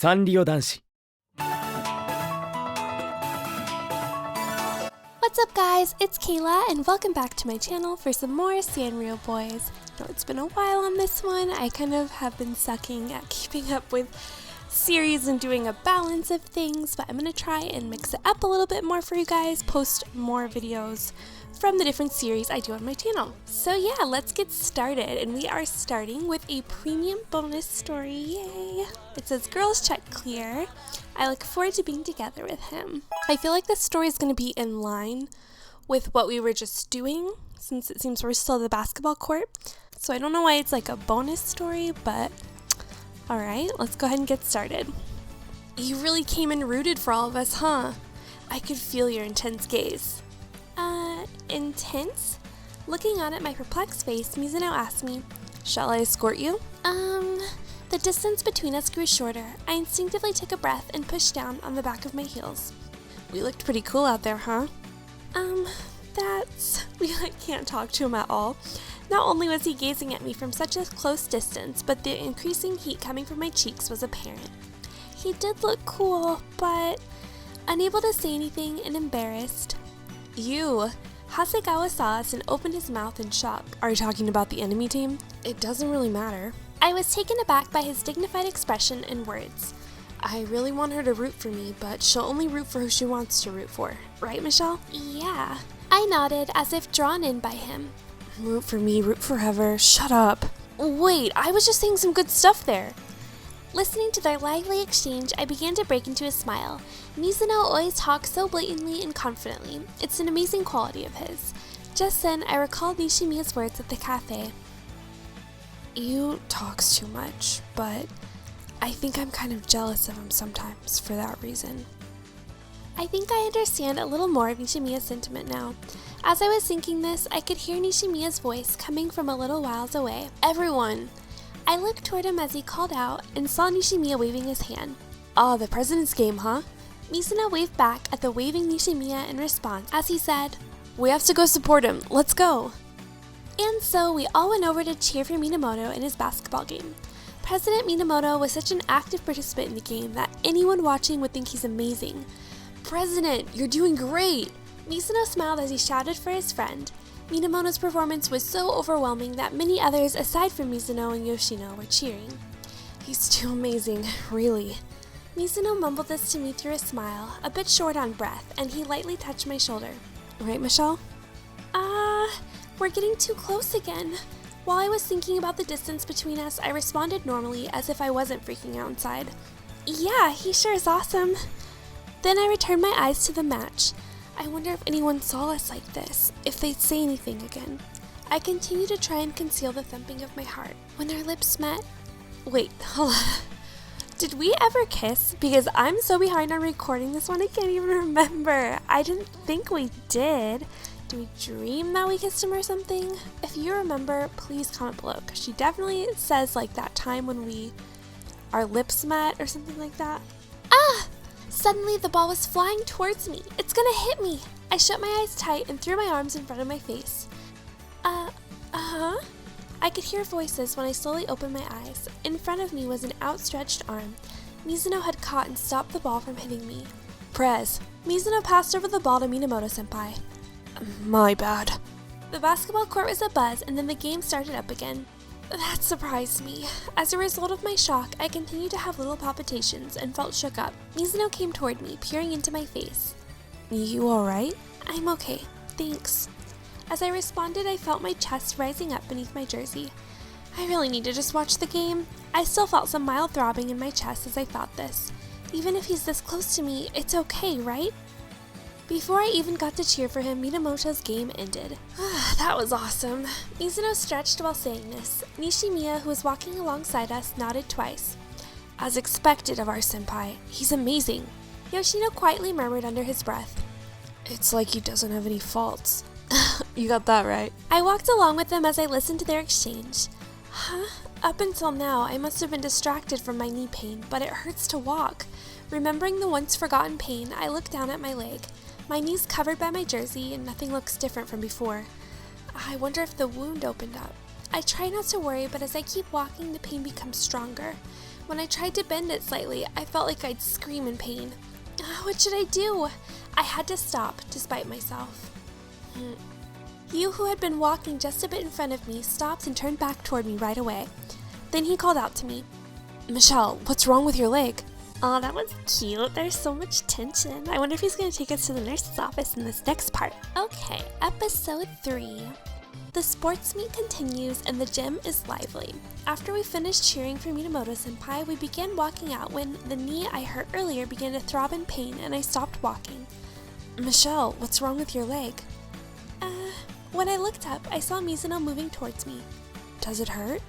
サンリオ男子。 What's up guys, it's Kayla and welcome back to my channel for some more Sanrio Boys. I know it's been a while on this one. I kind of have been sucking at keeping up with series and doing a balance of things, but I'm going to try and mix it up a little bit more for you guys, post more videos from the different series I do on my channel. So yeah, let's get started, and we are starting with a premium bonus story, yay! It says girls check clear. I look forward to being together with him. I feel like this story is going to be in line with what we were just doing, since it seems we're still at the basketball court. So I don't know why it's like a bonus story, but alright, let's go ahead and get started. You really came and rooted for all of us, huh? I could feel your intense gaze. Intense? Looking on at my perplexed face, Mizuno asked me, "Shall I escort you?" The distance between us grew shorter. I instinctively took a breath and pushed down on the back of my heels. We looked pretty cool out there, huh? We can't talk to him at all. Not only was he gazing at me from such a close distance, but the increasing heat coming from my cheeks was apparent. He did look cool, but unable to say anything and embarrassed. "You." Hasegawa saw us and opened his mouth in shock. "Are you talking about the enemy team? It doesn't really matter." I was taken aback by his dignified expression and words. "I really want her to root for me, but she'll only root for who she wants to root for. Right, Michelle?" "Yeah." I nodded as if drawn in by him. "Root for me, root forever. Shut up." "Wait, I was just saying some good stuff there." Listening to their lively exchange, I began to break into a smile. Mizuno always talks so blatantly and confidently. It's an amazing quality of his. Just then, I recalled Nishimiya's words at the cafe. "You talks too much, but I think I'm kind of jealous of him sometimes for that reason." I think I understand a little more of Nishimiya's sentiment now. As I was thinking this, I could hear Nishimiya's voice coming from a little whiles away. "Everyone!" I looked toward him as he called out and saw Nishimiya waving his hand. "Ah, the president's game, huh?" Mizuno waved back at the waving Nishimiya in response as he said, "We have to go support him. Let's go." And so we all went over to cheer for Minamoto in his basketball game. President Minamoto was such an active participant in the game that anyone watching would think he's amazing. "President, you're doing great!" Mizuno smiled as he shouted for his friend. Minamoto's performance was so overwhelming that many others aside from Mizuno and Yoshino were cheering. "He's too amazing, really." Mizuno mumbled this to me through a smile, a bit short on breath, and he lightly touched my shoulder. "Right, Michelle?" We're getting too close again." While I was thinking about the distance between us, I responded normally as if I wasn't freaking out inside. "Yeah, he sure is awesome." Then I returned my eyes to the match. I wonder if anyone saw us like this, if they'd say anything again. I continued to try and conceal the thumping of my heart. When our lips met... Wait, hold on. Did we ever kiss? Because I'm so behind on recording this one, I can't even remember. I didn't think we did. Did we dream that we kissed him or something? If you remember, please comment below, because she definitely says like that time when our lips met or something like that. Ah! Suddenly the ball was flying towards me. "It's gonna hit me." I shut my eyes tight and threw my arms in front of my face. I could hear voices when I slowly opened my eyes. In front of me was an outstretched arm. Mizuno had caught and stopped the ball from hitting me. "Prez." Mizuno passed over the ball to Minamoto-senpai. "My bad." The basketball court was abuzz, and then the game started up again. That surprised me. As a result of my shock, I continued to have little palpitations and felt shook up. Mizuno came toward me, peering into my face. "You alright?" "I'm okay, thanks." As I responded, I felt my chest rising up beneath my jersey. I really need to just watch the game. I still felt some mild throbbing in my chest as I thought this. Even if he's this close to me, it's okay, right? Before I even got to cheer for him, Minamoto's game ended. That was awesome. Mizuno stretched while saying this. Nishimiya, who was walking alongside us, nodded twice. "As expected of our senpai, he's amazing." Yoshino quietly murmured under his breath. "It's like he doesn't have any faults." You got that right. I walked along with them as I listened to their exchange. Up until now, I must have been distracted from my knee pain, but it hurts to walk. Remembering the once forgotten pain, I looked down at my leg. My knee's covered by my jersey and nothing looks different from before. I wonder if the wound opened up. I try not to worry, but as I keep walking, the pain becomes stronger. When I tried to bend it slightly, I felt like I'd scream in pain. What should I do? I had to stop, despite myself. Hugh, who had been walking just a bit in front of me, stopped and turned back toward me right away. Then he called out to me, "Michelle, what's wrong with your leg?" Oh, that was cute. There's so much tension. I wonder if he's going to take us to the nurse's office in this next part. Okay, episode 3. The sports meet continues and the gym is lively. After we finished cheering for Minamoto-senpai, we began walking out when the knee I hurt earlier began to throb in pain and I stopped walking. Michelle, what's wrong with your leg? When I looked up, I saw Mizuno moving towards me. Does it hurt?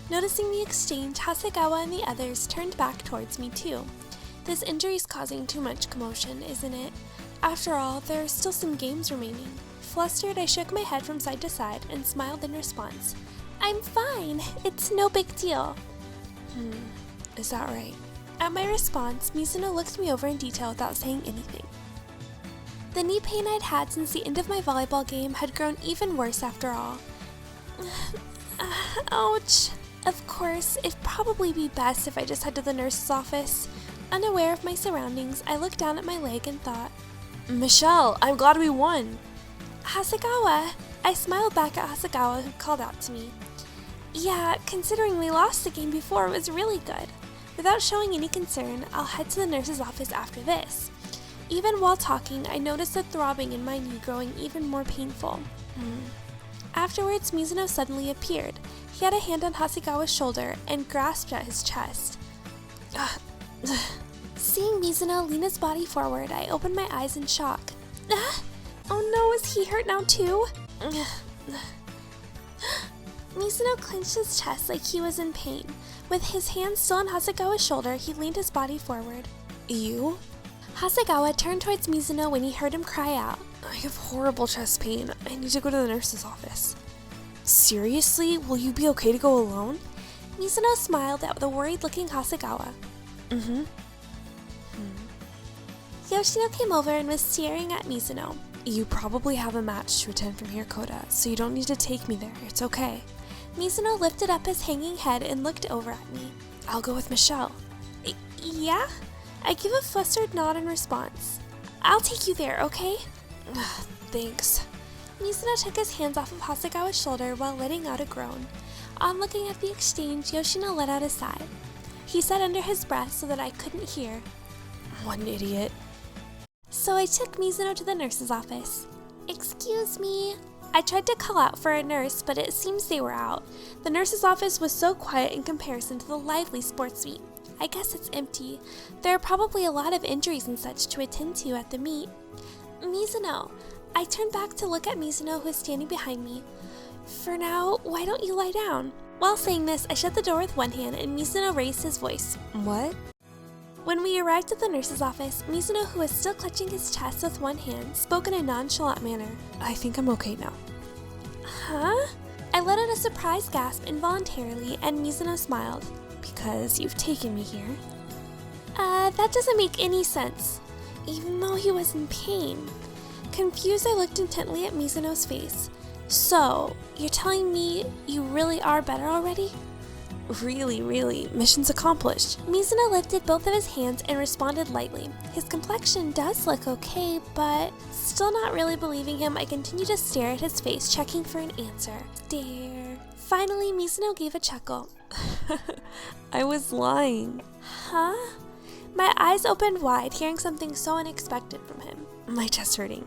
Noticing the exchange, Hasegawa and the others turned back towards me too. This injury's causing too much commotion, isn't it? After all, there are still some games remaining. Flustered, I shook my head from side to side and smiled in response. I'm fine. It's no big deal. Is that right? At my response, Mizuno looked me over in detail without saying anything. The knee pain I'd had since the end of my volleyball game had grown even worse after all. Ouch. Of course, it'd probably be best if I just head to the nurse's office. Unaware of my surroundings, I looked down at my leg and thought, Michelle, I'm glad we won. Hasegawa. I smiled back at Hasegawa, who called out to me. Yeah, considering we lost the game before, it was really good. Without showing any concern, I'll head to the nurse's office after this. Even while talking, I noticed the throbbing in my knee growing even more painful. Afterwards, Mizuno suddenly appeared. He had a hand on Hasegawa's shoulder and grasped at his chest. Seeing Mizuno lean his body forward, I opened my eyes in shock. Oh no, is he hurt now too? Mizuno clenched his chest like he was in pain. With his hand still on Hasegawa's shoulder, he leaned his body forward. You? Hasegawa turned towards Mizuno when he heard him cry out. I have horrible chest pain. I need to go to the nurse's office. Seriously? Will you be okay to go alone? Mizuno smiled at the worried-looking Hasegawa. Yoshino came over and was staring at Mizuno. You probably have a match to attend from here, Koda, so you don't need to take me there. It's okay. Mizuno lifted up his hanging head and looked over at me. I'll go with Michelle. Yeah? I give a flustered nod in response. I'll take you there, okay? Thanks. Mizuno took his hands off of Hasegawa's shoulder while letting out a groan. On looking at the exchange, Yoshino let out a sigh. He said under his breath so that I couldn't hear, What an idiot. So I took Mizuno to the nurse's office. Excuse me. I tried to call out for a nurse, but it seems they were out. The nurse's office was so quiet in comparison to the lively sports meet. I guess it's empty. There are probably a lot of injuries and such to attend to at the meet. Mizuno. I turned back to look at Mizuno, who was standing behind me. For now, why don't you lie down? While saying this, I shut the door with one hand and Mizuno raised his voice. What? When we arrived at the nurse's office, Mizuno, who was still clutching his chest with one hand, spoke in a nonchalant manner. I think I'm okay now. Huh? I let out a surprised gasp involuntarily and Mizuno smiled. Because you've taken me here. That doesn't make any sense. Even though he was in pain. Confused, I looked intently at Mizuno's face. So, you're telling me you really are better already? Really, mission's accomplished. Mizuno lifted both of his hands and responded lightly. His complexion does look okay, but still not really believing him, I continued to stare at his face, checking for an answer. Stare. Finally, Mizuno gave a chuckle. I was lying. Huh? My eyes opened wide, hearing something so unexpected from him. My chest hurting.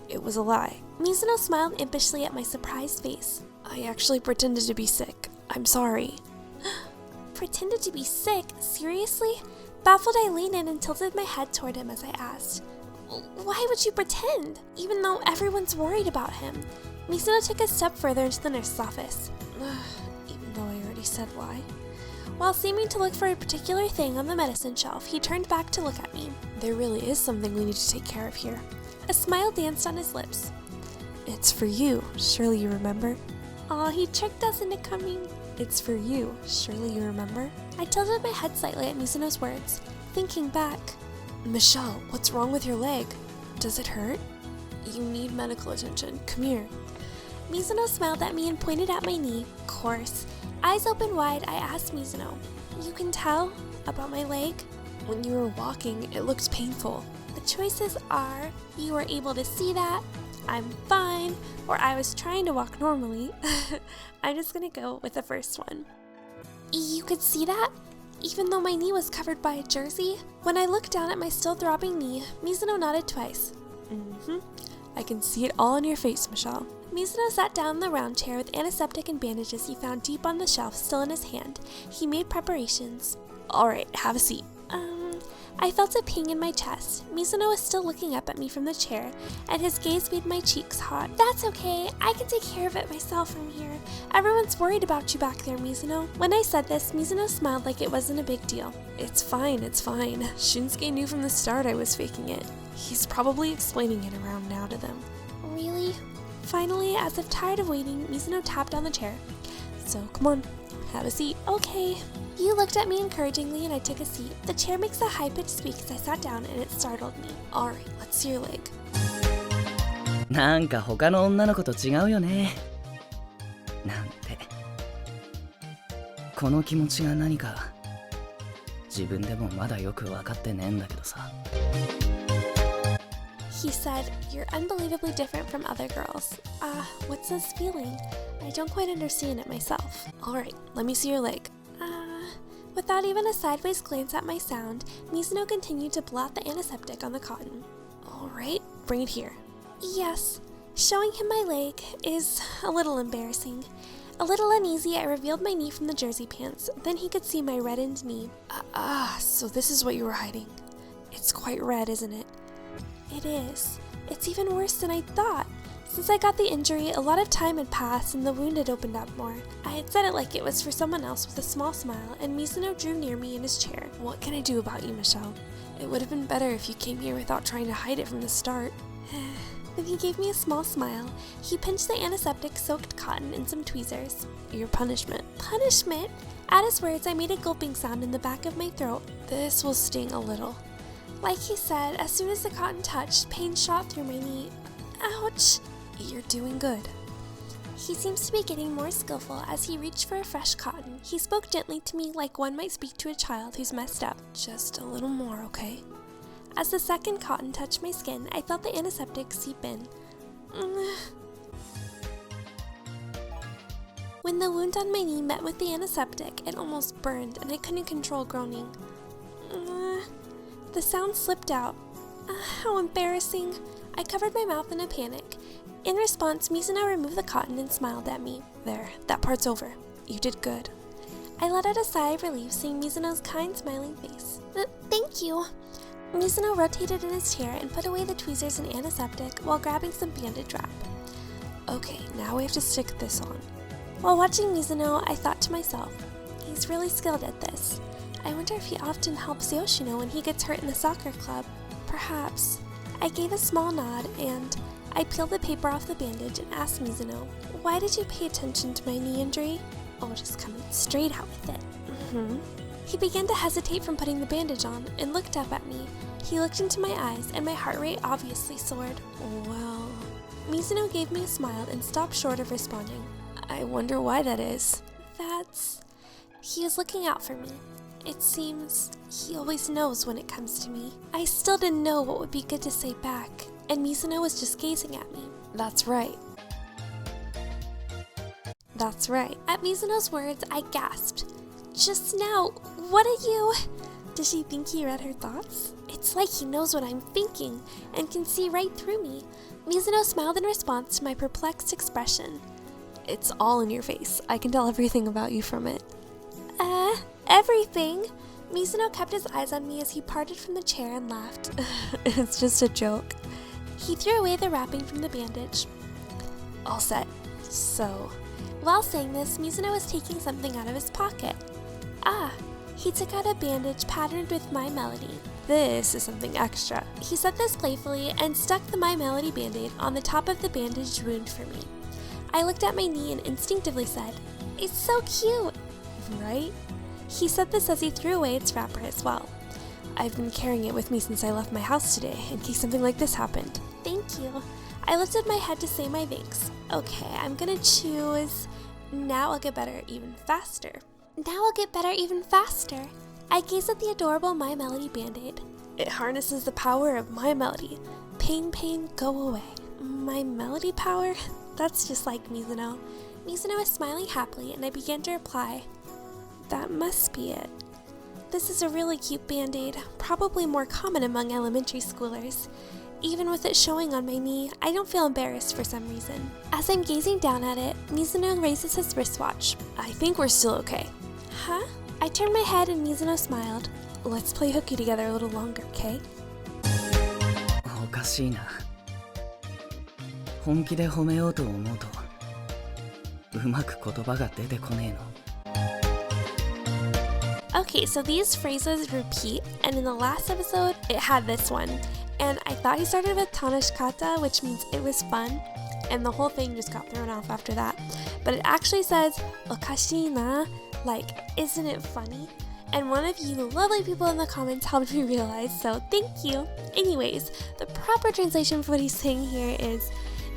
It was a lie. Mizuno smiled impishly at my surprised face. I actually pretended to be sick. I'm sorry. Pretended to be sick? Seriously? Baffled, I leaned in and tilted my head toward him as I asked, Why would you pretend, even though everyone's worried about him? Mizuno took a step further into the nurse's office. Even though I already said why. While seeming to look for a particular thing on the medicine shelf, he turned back to look at me. There really is something we need to take care of here. A smile danced on his lips. It's for you, surely you remember? Aw, he tricked us into coming. It's for you, surely you remember? I tilted my head slightly at Mizuno's words, thinking back. Michelle, what's wrong with your leg? Does it hurt? You need medical attention. Come here. Mizuno smiled at me and pointed at my knee. Of course. Eyes open wide, I asked Mizuno, "You can tell about my leg?" When you were walking, it looked painful. The choices are, you were able to see that, I'm fine, or I was trying to walk normally. I'm just gonna go with the first one. You could see that? Even though my knee was covered by a jersey? When I looked down at my still throbbing knee, Mizuno nodded twice. I can see it all on your face, Michelle. Mizuno sat down in the round chair with antiseptic and bandages he found deep on the shelf still in his hand. He made preparations. All right, have a seat. I felt a ping in my chest. Mizuno was still looking up at me from the chair, and his gaze made my cheeks hot. "That's okay, I can take care of it myself from here. Everyone's worried about you back there, Mizuno." When I said this, Mizuno smiled like it wasn't a big deal. It's fine. Shinsuke knew from the start I was faking it. He's probably explaining it around now to them. Really? Finally, as if tired of waiting, Mizuno tapped on the chair. So come on, have a seat. Okay. You looked at me encouragingly and I took a seat. The chair makes a high-pitched squeak as I sat down and it startled me. Alright, let's see your leg. なんか他の女の子と違うよね。なんて。この気持ちが何か自分でもまだよく分かってねえんだけどさ。He said, "You're unbelievably different from other girls." What's this feeling? I don't quite understand it myself. Alright, let me see your leg. Without even a sideways glance at my sound, Mizuno continued to blot the antiseptic on the cotton. Alright, bring it here. Yes, showing him my leg is a little embarrassing. A little uneasy, I revealed my knee from the jersey pants. Then he could see my reddened knee. So this is what you were hiding. It's quite red, isn't it? It is. It's even worse than I thought. Since I got the injury, a lot of time had passed and the wound had opened up more. I had said it like it was for someone else with a small smile, and Mizuno drew near me in his chair. What can I do about you, Michelle? It would have been better if you came here without trying to hide it from the start. Then he gave me a small smile. He pinched the antiseptic-soaked cotton in some tweezers. Your punishment. Punishment? At his words, I made a gulping sound in the back of my throat. This will sting a little. Like he said, as soon as the cotton touched, pain shot through my knee. Ouch! You're doing good. He seems to be getting more skillful as he reached for a fresh cotton. He spoke gently to me like one might speak to a child who's messed up. Just a little more, okay? As the second cotton touched my skin, I felt the antiseptic seep in. When the wound on my knee met with the antiseptic, it almost burned and I couldn't control groaning. The sound slipped out. How embarrassing. I covered my mouth in a panic. In response, Mizuno removed the cotton and smiled at me. There, that part's over. You did good. I let out a sigh of relief seeing Mizuno's kind, smiling face. Thank you. Mizuno rotated in his chair and put away the tweezers and antiseptic while grabbing some bandage wrap. Okay, now we have to stick this on. While watching Mizuno, I thought to myself, he's really skilled at this. I wonder if he often helps Yoshino when he gets hurt in the soccer club. Perhaps. I gave a small nod and I peeled the paper off the bandage and asked Mizuno, "Why did you pay attention to my knee injury?" Oh, just coming straight out with it. He began to hesitate from putting the bandage on and looked up at me. He looked into my eyes and my heart rate obviously soared. Well, Mizuno gave me a smile and stopped short of responding. I wonder why that is. He was looking out for me. It seems he always knows when it comes to me. I still didn't know what would be good to say back, and Mizuno was just gazing at me. That's right. That's right. At Mizuno's words, I gasped. Just now, what are you? Does she think he read her thoughts? It's like he knows what I'm thinking and can see right through me. Mizuno smiled in response to my perplexed expression. It's all in your face. I can tell everything about you from it. Everything? Mizuno kept his eyes on me as he parted from the chair and laughed. It's just a joke. He threw away the wrapping from the bandage. All set. So, while saying this, Mizuno was taking something out of his pocket. He took out a bandage patterned with My Melody. This is something extra. He said this playfully and stuck the My Melody band-aid on the top of the bandaged wound for me. I looked at my knee and instinctively said, "It's so cute!" Right? He said this as he threw away its wrapper as well. I've been carrying it with me since I left my house today, in case something like this happened. Thank you. I lifted my head to say my thanks. Okay, I'm gonna choose Now I'll get better even faster. Now I'll get better even faster. I gaze at the adorable My Melody Band-Aid. It harnesses the power of My Melody. Pain, pain, go away. My Melody power? That's just like Mizuno. Mizuno is smiling happily, and I began to reply, that must be it. This is a really cute Band-Aid, probably more common among elementary schoolers. Even with it showing on my knee, I don't feel embarrassed for some reason. As I'm gazing down at it, Mizuno raises his wristwatch. I think we're still okay. Huh? I turned my head and Mizuno smiled. Let's play hooky together a little longer, okay? おかしいな。本気で褒めようと思うとうまく言葉が出てこねえの。Okay, so these phrases repeat, and in the last episode, it had this one. And I thought he started with Tanashikata, which means it was fun, and the whole thing just got thrown off after that. But it actually says, okashi na, like, isn't it funny? And one of you lovely people in the comments helped me realize, so thank you. Anyways, the proper translation for what he's saying here is,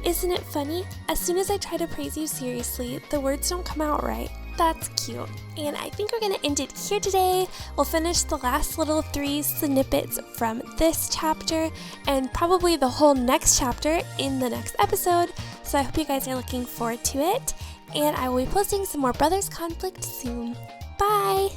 isn't it funny? As soon as I try to praise you seriously, the words don't come out right. That's cute. And I think we're gonna end it here today. We'll finish the last little 3 snippets from this chapter and probably the whole next chapter in the next episode. So I hope you guys are looking forward to it. And I will be posting some more Brothers Conflict soon. Bye!